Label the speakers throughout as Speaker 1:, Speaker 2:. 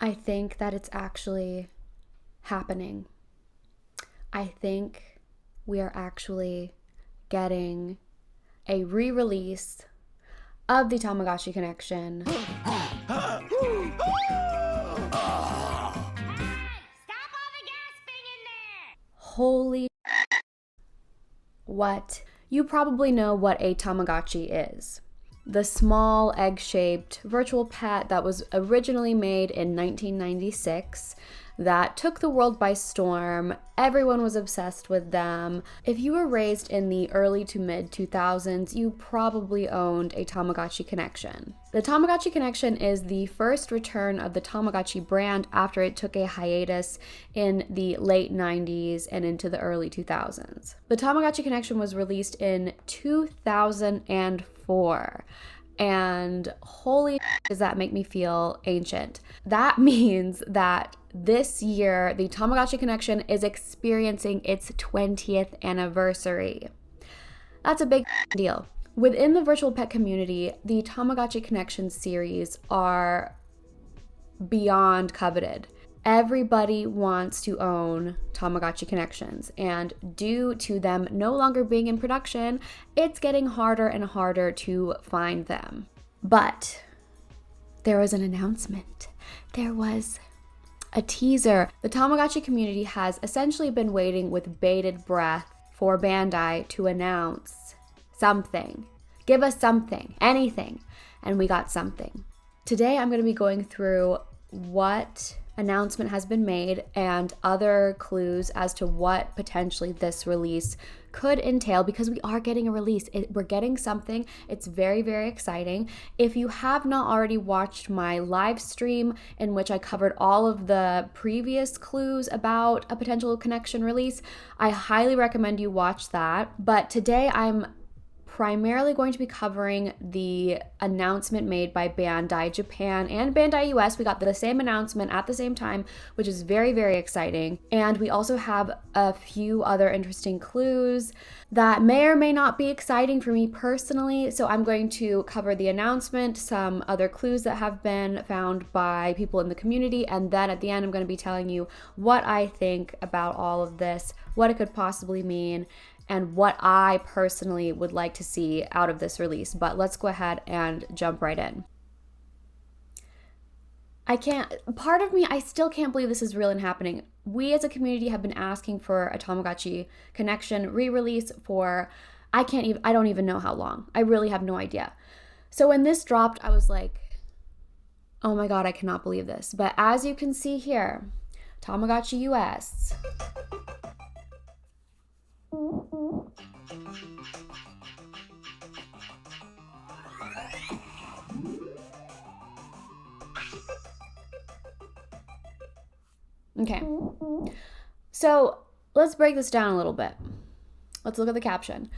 Speaker 1: I think that it's actually happening. I think we are actually getting a re-release of the Tamagotchi Connection.
Speaker 2: Stop all the gasping in there!
Speaker 1: Holy what? You probably know what a Tamagotchi is. The small egg-shaped virtual pet that was originally made in 1996 that took the world by storm. Everyone was obsessed with them. If you were raised in the early to mid 2000s, you probably owned a Tamagotchi Connection. The Tamagotchi Connection is the first return of the Tamagotchi brand after it took a hiatus in the late 90s and into the early 2000s. The Tamagotchi Connection was released in 2004. And holy does that make me feel ancient. That means that this year, the Tamagotchi Connection is experiencing its 20th anniversary. That's a big deal. Within the virtual pet community, the Tamagotchi Connection series are beyond coveted. Everybody wants to own Tamagotchi Connections, and due to them no longer being in production, it's getting harder and harder to find them. But there was an announcement. There was a teaser. The Tamagotchi community has essentially been waiting with bated breath for Bandai to announce something. Give us something, anything. And we got something. Today I'm going to be going through what announcement has been made and other clues as to what potentially this release could entail, because we are getting a release. We're getting something. It's very, very exciting. If you have not already watched my live stream in which I covered all of the previous clues about a potential connection release, I highly recommend you watch that. But today I'm primarily going to be covering the announcement made by Bandai Japan and Bandai US. We got the same announcement at the same time, which is very, very exciting. And we also have a few other interesting clues that may or may not be exciting for me personally. So I'm going to cover the announcement, some other clues that have been found by people in the community, and then at the end I'm going to be telling you what I think about all of this, what it could possibly mean, and what I personally would like to see out of this release. But let's go ahead and jump right in. Part of me, I still can't believe this is real and happening. We as a community have been asking for a Tamagotchi Connection re-release for, I don't even know how long. I really have no idea. So when this dropped, I was like, oh my God, I cannot believe this. But as you can see here, Tamagotchi US. Okay, so let's break this down a little bit. Let's look at the caption.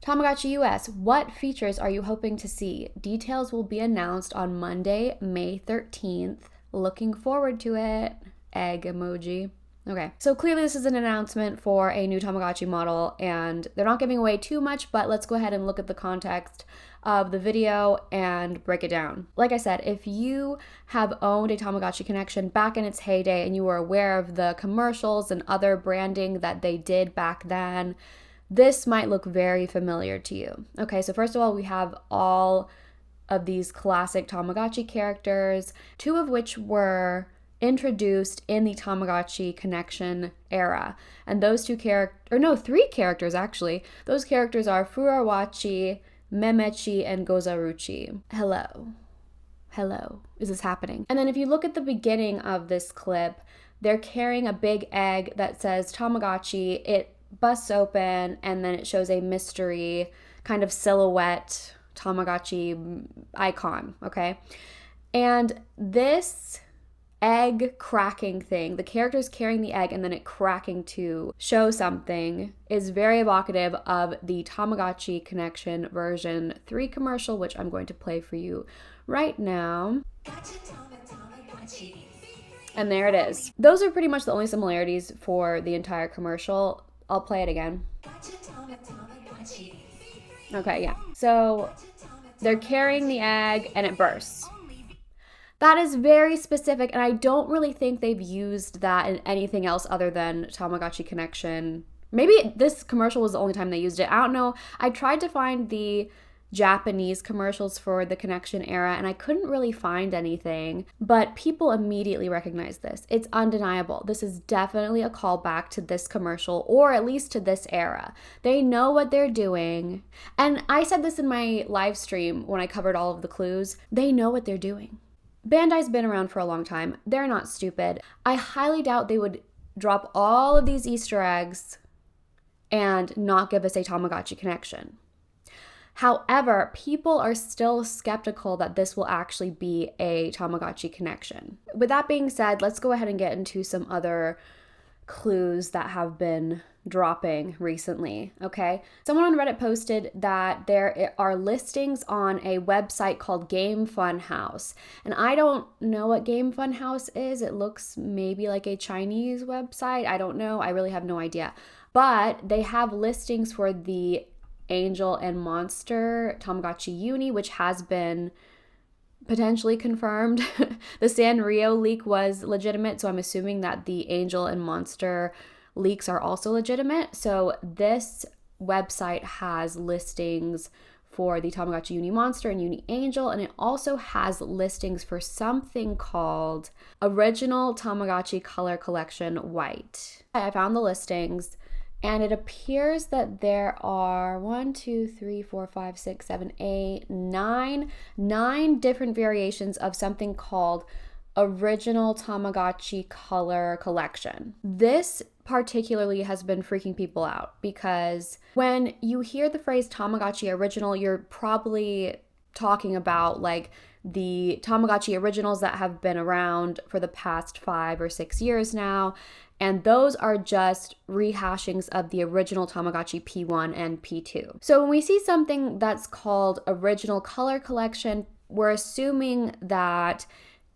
Speaker 1: Tamagotchi US, what features are you hoping to see? Details will be announced on Monday, May 13th. Looking forward to it. Egg emoji. Okay, so clearly this is an announcement for a new Tamagotchi model, and they're not giving away too much, but let's go ahead and look at the context of the video and break it down. Like I said, if you have owned a Tamagotchi Connection back in its heyday and you were aware of the commercials and other branding that they did back then, this might look very familiar to you. Okay, so first of all, we have all of these classic Tamagotchi characters, two of which were introduced in the Tamagotchi Connection era. And those three characters actually. Those characters are Furuwachi, Memechi, and Gozaruchi. Hello. Is this happening? And then if you look at the beginning of this clip, they're carrying a big egg that says Tamagotchi. It busts open and then it shows a mystery kind of silhouette Tamagotchi icon, okay? And this egg cracking thing, the character's carrying the egg and then it cracking to show something, is very evocative of the Tamagotchi Connection version 3 commercial, which I'm going to play for you right now. And there it is. Those are pretty much the only similarities for the entire commercial. I'll play it again. Okay, yeah. So they're carrying the egg and it bursts. That is very specific, and I don't really think they've used that in anything else other than Tamagotchi Connection. Maybe this commercial was the only time they used it. I don't know. I tried to find the Japanese commercials for the Connection era, and I couldn't really find anything, but people immediately recognize this. It's undeniable. This is definitely a callback to this commercial, or at least to this era. They know what they're doing, and I said this in my live stream when I covered all of the clues. They know what they're doing. Bandai's been around for a long time. They're not stupid. I highly doubt they would drop all of these Easter eggs and not give us a Tamagotchi connection. However, people are still skeptical that this will actually be a Tamagotchi connection. With that being said, let's go ahead and get into some other clues that have been dropping recently, okay? Someone on Reddit posted that there are listings on a website called Game Fun House. And I don't know what Game Fun House is. It looks maybe like a Chinese website. I don't know. I really have no idea. But they have listings for the Angel and Monster Tamagotchi Uni, which has been potentially confirmed. The Sanrio leak was legitimate, so I'm assuming that the Angel and Monster leaks are also legitimate. So this website has listings for the Tamagotchi Uni Monster and Uni Angel, and it also has listings for something called Original Tamagotchi Color Collection White. I found the listings, and it appears that there are 9 different variations of something called Original Tamagotchi Color Collection. This particularly has been freaking people out because when you hear the phrase Tamagotchi Original, you're probably talking about like the Tamagotchi originals that have been around for the past 5 or 6 years now. And those are just rehashings of the original Tamagotchi P1 and P2. So when we see something that's called Original Color Collection, we're assuming that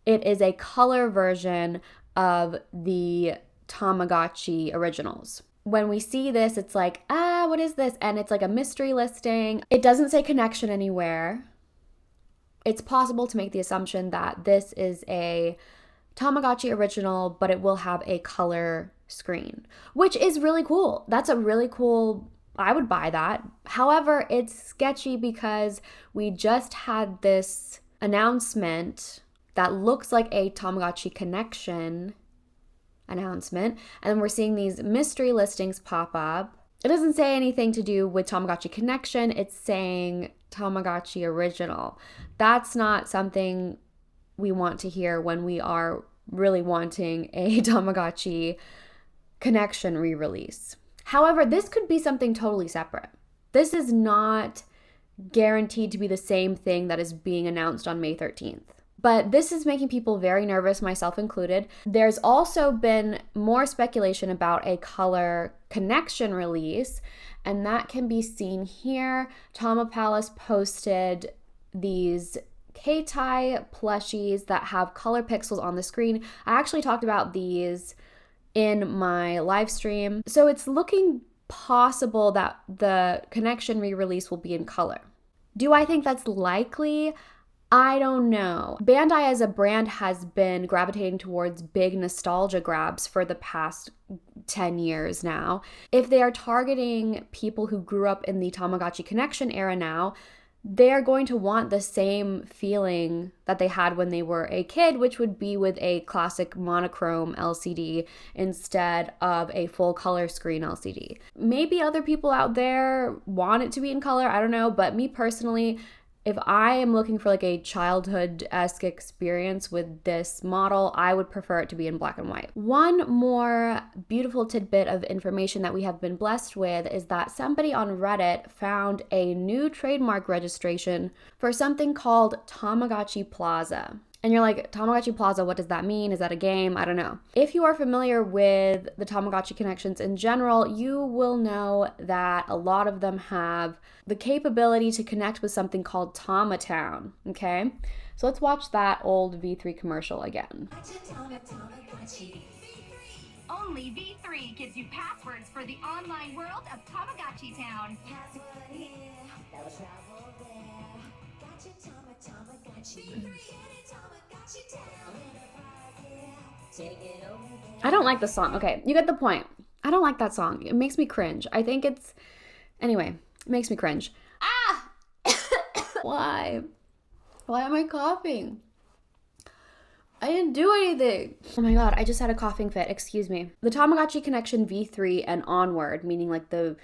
Speaker 1: it is a color version of the Tamagotchi originals. When we see this, it's like, what is this? And it's like a mystery listing. It doesn't say connection anywhere. It's possible to make the assumption that this is a Tamagotchi original, but it will have a color screen, which is really cool. That's a really cool, I would buy that. However, it's sketchy because we just had this announcement that looks like a Tamagotchi connection announcement, and then we're seeing these mystery listings pop up. It doesn't say anything to do with Tamagotchi connection. It's saying Tamagotchi original. That's not something we want to hear when we are really wanting a Tamagotchi connection re-release. However, this could be something totally separate. This is not guaranteed to be the same thing that is being announced on May 13th. But this is making people very nervous, myself included. There's also been more speculation about a color connection release, and that can be seen here. Tama Palace posted these K-tie plushies that have color pixels on the screen. I actually talked about these in my live stream. So it's looking possible that the connection re-release will be in color. Do I think that's likely? I don't know. Bandai as a brand has been gravitating towards big nostalgia grabs for the past 10 years now. If they are targeting people who grew up in the Tamagotchi Connection era now, they're going to want the same feeling that they had when they were a kid, which would be with a classic monochrome LCD instead of a full color screen LCD. Maybe other people out there want it to be in color, I don't know, but me personally, if I am looking for like a childhood-esque experience with this model, I would prefer it to be in black and white. One more beautiful tidbit of information that we have been blessed with is that somebody on Reddit found a new trademark registration for something called Tamagotchi Plaza. And you're like, Tamagotchi Plaza, what does that mean? Is that a game? I don't know. If you are familiar with the Tamagotchi connections in general, you will know that a lot of them have the capability to connect with something called Tamatown, okay? So let's watch that old V3 commercial again.
Speaker 2: Only V3 gives you passwords for the online world of Tamagotchi Town. Password here, no trouble there. Gotcha, Tamagotchi. V3 and Tamagotchi.
Speaker 1: I don't like the song. Okay, you get the point. I don't like that song. It makes me cringe. I think it's... Anyway, it makes me cringe. Ah! Why? Why am I coughing? I didn't do anything. Oh my god, I just had a coughing fit. Excuse me. The Tamagotchi Connection V3 and onward, meaning like the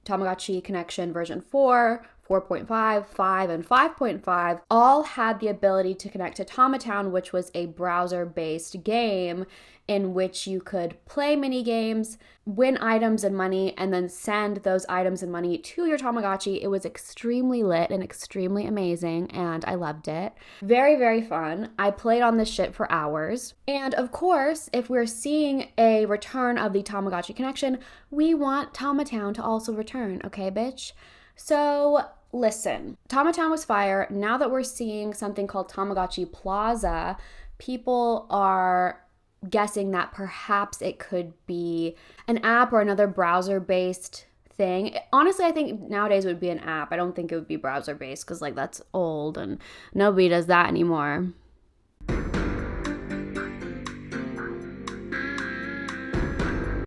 Speaker 1: Tamagotchi Connection version 4, 4.5, 5, and 5.5 all had the ability to connect to Tamatown, which was a browser-based game in which you could play mini games, win items and money, and then send those items and money to your Tamagotchi. It was extremely lit and extremely amazing, and I loved it. Very, very fun. I played on this shit for hours. And of course, if we're seeing a return of the Tamagotchi Connection, we want Tamatown to also return, okay, bitch? So listen, Tamatown was fire. Now that we're seeing something called Tamagotchi Plaza, people are guessing that perhaps it could be an app or another browser-based thing. Honestly, I think nowadays it would be an app. I don't think it would be browser-based because like that's old and nobody does that anymore.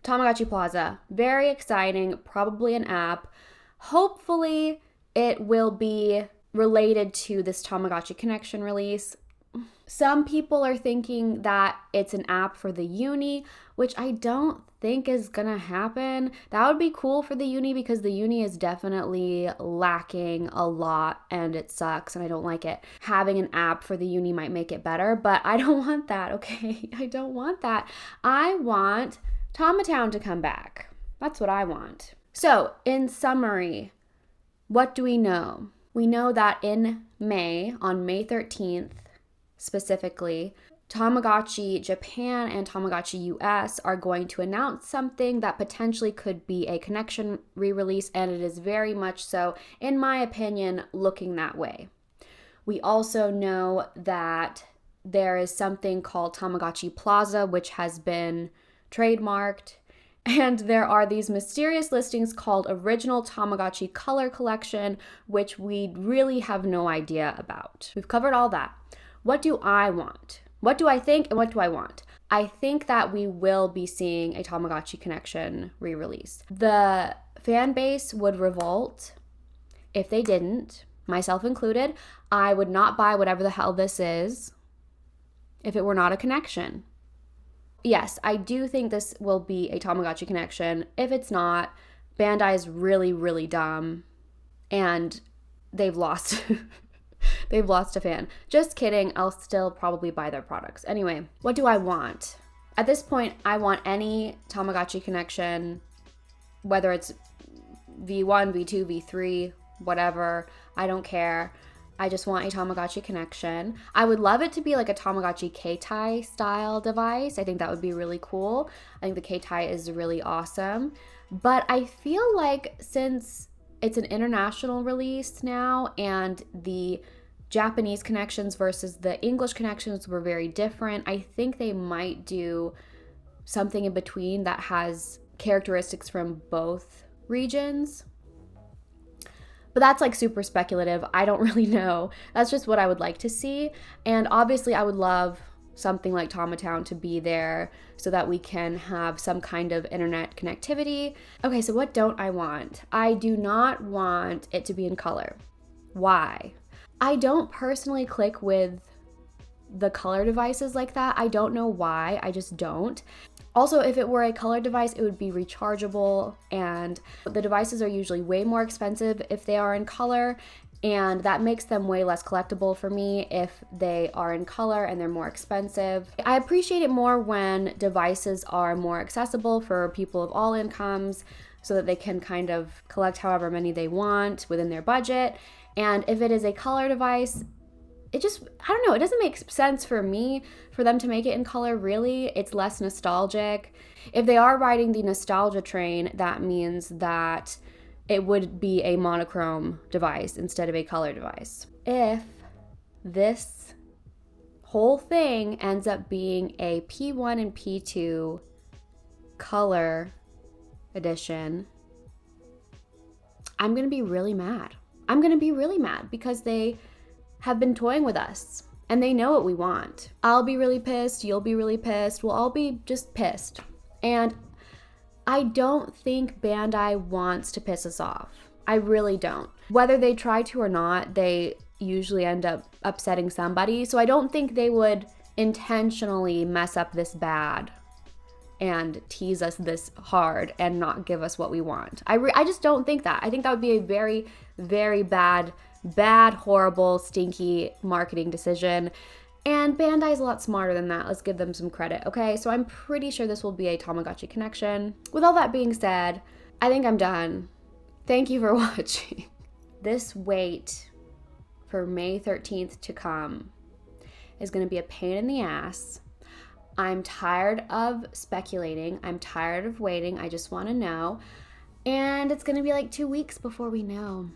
Speaker 1: Tamagotchi Plaza, very exciting, probably an app. Hopefully it will be related to this Tamagotchi Connection release. Some people are thinking that it's an app for the uni, which I don't think is gonna happen. That would be cool for the uni because the uni is definitely lacking a lot and it sucks and I don't like it. Having an app for the uni might make it better, but I don't want that, okay? I don't want that. I want Tamatown to come back. That's what I want. So, in summary, what do we know? We know that in May, on May 13th, specifically, Tamagotchi Japan and Tamagotchi US are going to announce something that potentially could be a connection re-release, and it is very much so, in my opinion, looking that way. We also know that there is something called Tamagotchi Plaza, which has been trademarked, and there are these mysterious listings called Original Tamagotchi Color Collection, which we really have no idea about. We've covered all that. What do I want? What do I think and what do I want? I think that we will be seeing a Tamagotchi Connection re-release. The fan base would revolt if they didn't, myself included. I would not buy whatever the hell this is if it were not a connection. Yes, I do think this will be a Tamagotchi Connection. If it's not, Bandai is really, really dumb and they've lost they've lost a fan. Just kidding, I'll still probably buy their products. Anyway, what do I want? At this point, I want any Tamagotchi Connection, whether it's V1, V2, V3, whatever, I don't care. I just want a Tamagotchi Connection. I would love it to be like a Tamagotchi K-tie style device. I think that would be really cool. I think the K-tie is really awesome. But I feel like since it's an international release now and the Japanese connections versus the English connections were very different, I think they might do something in between that has characteristics from both regions. But that's like super speculative. I don't really know. That's just what I would like to see. And obviously I would love something like Tamatown to be there so that we can have some kind of internet connectivity. Okay, so what don't I want? I do not want it to be in color. Why? I don't personally click with the color devices like that. I don't know why. I just don't. Also, if it were a color device, it would be rechargeable, and the devices are usually way more expensive if they are in color, and that makes them way less collectible for me if they are in color and they're more expensive. I appreciate it more when devices are more accessible for people of all incomes so that they can kind of collect however many they want within their budget. And if it is a color device, it just, I don't know, it doesn't make sense for me for them to make it in color, really. It's less nostalgic. If they are riding the nostalgia train, that means that it would be a monochrome device instead of a color device. If this whole thing ends up being a P1 and P2 color edition, I'm gonna be really mad. I'm gonna be really mad because they have been toying with us and they know what we want. I'll be really pissed, you'll be really pissed, we'll all be just pissed. And I don't think Bandai wants to piss us off. I really don't. Whether they try to or not, they usually end up upsetting somebody. So I don't think they would intentionally mess up this bad and tease us this hard and not give us what we want. I just don't think that. I think that would be a very, very bad, horrible, stinky marketing decision. And Bandai's a lot smarter than that. Let's give them some credit, okay? So I'm pretty sure this will be a Tamagotchi connection. With all that being said, I think I'm done. Thank you for watching. This wait for May 13th to come is gonna be a pain in the ass. I'm tired of speculating. I'm tired of waiting. I just wanna know. And it's gonna be like 2 weeks before we know,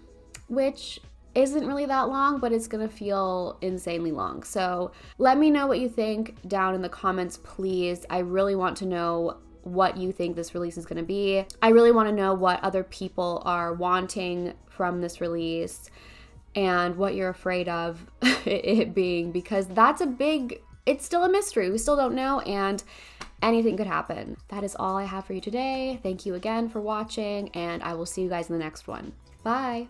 Speaker 1: which isn't really that long, but it's gonna feel insanely long. So let me know what you think down in the comments, please. I really want to know what you think this release is gonna be. I really wanna know what other people are wanting from this release and what you're afraid of it being, because that's it's still a mystery. We still don't know, and anything could happen. That is all I have for you today. Thank you again for watching, and I will see you guys in the next one. Bye.